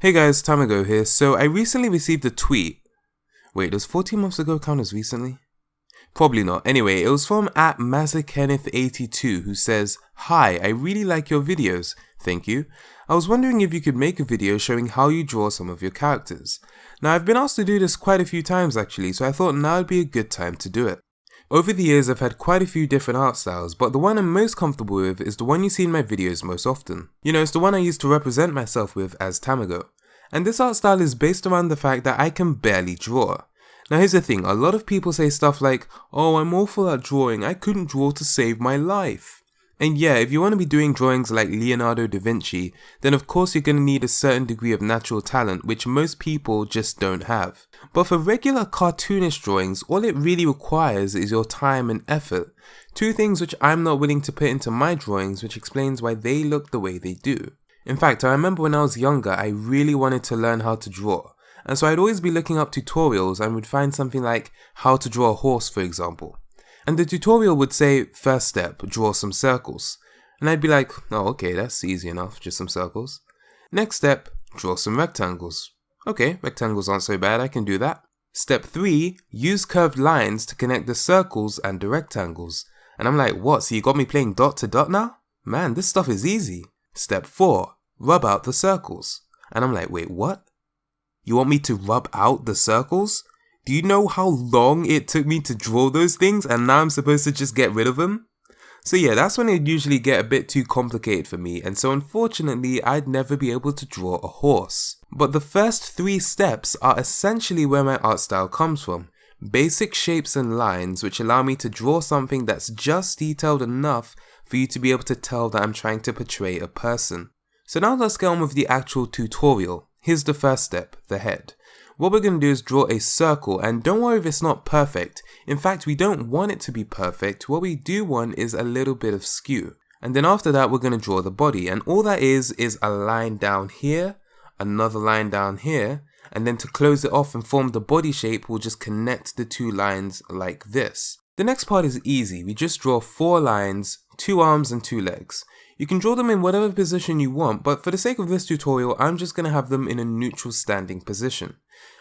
Hey guys, Tamago here. So I recently received a tweet. Wait, does 14 months ago count as recently? Probably not. Anyway, it was from @MazzaKenneth82 who says, "Hi, I really like your videos. Thank you. I was wondering if you could make a video showing how you draw some of your characters." Now I've been asked to do this quite a few times actually, so I thought now would be a good time to do it. Over the years I've had quite a few different art styles, but the one I'm most comfortable with is the one you see in my videos most often. You know, it's the one I used to represent myself with as Tamago. And this art style is based around the fact that I can barely draw. Now here's the thing, a lot of people say stuff like, "Oh, I'm awful at drawing, I couldn't draw to save my life." And yeah, if you want to be doing drawings like Leonardo da Vinci, then of course you're going to need a certain degree of natural talent which most people just don't have. But for regular cartoonish drawings, all it really requires is your time and effort. Two things which I'm not willing to put into my drawings, which explains why they look the way they do. In fact, I remember when I was younger, I really wanted to learn how to draw. And so I'd always be looking up tutorials and would find something like how to draw a horse, for example. And the tutorial would say, first step, draw some circles. And I'd be like, oh okay, that's easy enough, just some circles. Next step, draw some rectangles. Okay, rectangles aren't so bad, I can do that. Step 3, use curved lines to connect the circles and the rectangles. And I'm like, what, so you got me playing dot to dot now? Man, this stuff is easy. Step 4, rub out the circles. And I'm like, wait, what? You want me to rub out the circles? Do you know how long it took me to draw those things and now I'm supposed to just get rid of them? So yeah, that's when it usually get a bit too complicated for me, and so unfortunately I'd never be able to draw a horse. But the first 3 steps are essentially where my art style comes from. Basic shapes and lines which allow me to draw something that's just detailed enough for you to be able to tell that I'm trying to portray a person. So now let's get on with the actual tutorial. Here's the first step, the head. What we're going to do is draw a circle, and don't worry if it's not perfect. In fact, we don't want it to be perfect. What we do want is a little bit of skew. And then after that, we're going to draw the body, and all that is a line down here, another line down here, and then to close it off and form the body shape, we'll just connect the 2 lines like this. The next part is easy. We just draw 4 lines, 2 arms and 2 legs. You can draw them in whatever position you want, but for the sake of this tutorial, I'm just going to have them in a neutral standing position.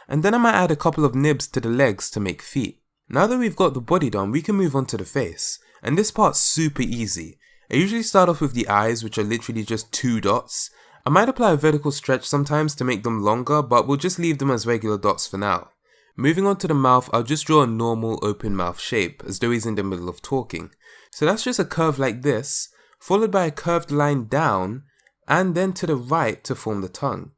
And then I might add a couple of nibs to the legs to make feet. Now that we've got the body done, we can move on to the face. And this part's super easy. I usually start off with the eyes, which are literally just 2 dots. I might apply a vertical stretch sometimes to make them longer, but we'll just leave them as regular dots for now. Moving on to the mouth, I'll just draw a normal open mouth shape, as though he's in the middle of talking. So that's just a curve like this, followed by a curved line down, and then to the right to form the tongue.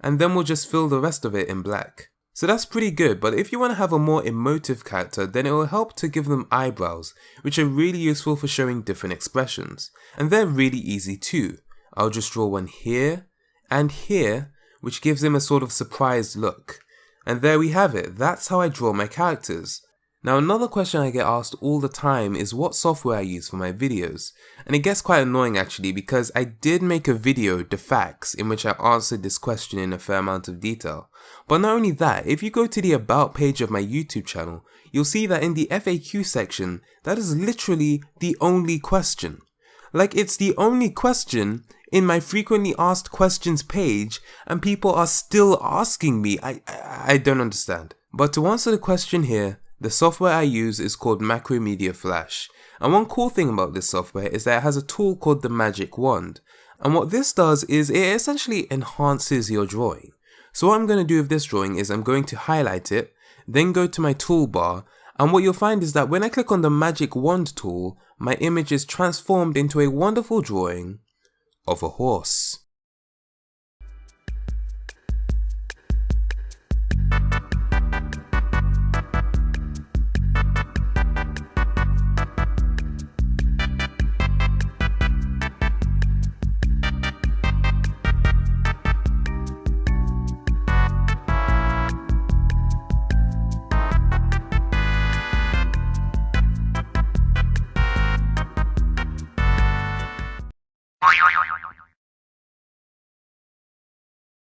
And then we'll just fill the rest of it in black. So that's pretty good, but if you want to have a more emotive character, then it will help to give them eyebrows, which are really useful for showing different expressions. And they're really easy too. I'll just draw one here, and here, which gives him a sort of surprised look. And there we have it, that's how I draw my characters. Now another question I get asked all the time is what software I use for my videos. And it gets quite annoying actually, because I did make a video, The Facts, in which I answered this question in a fair amount of detail. But not only that, if you go to the about page of my YouTube channel, you'll see that in the FAQ section, that is literally the only question. Like, it's the only question in my frequently asked questions page, and people are still asking me. I don't understand. But to answer the question here, the software I use is called Macromedia Flash, and one cool thing about this software is that it has a tool called the Magic Wand, and what this does is it essentially enhances your drawing. So what I'm going to do with this drawing is I'm going to highlight it, then go to my toolbar, and what you'll find is that when I click on the Magic Wand tool, my image is transformed into a wonderful drawing of a horse.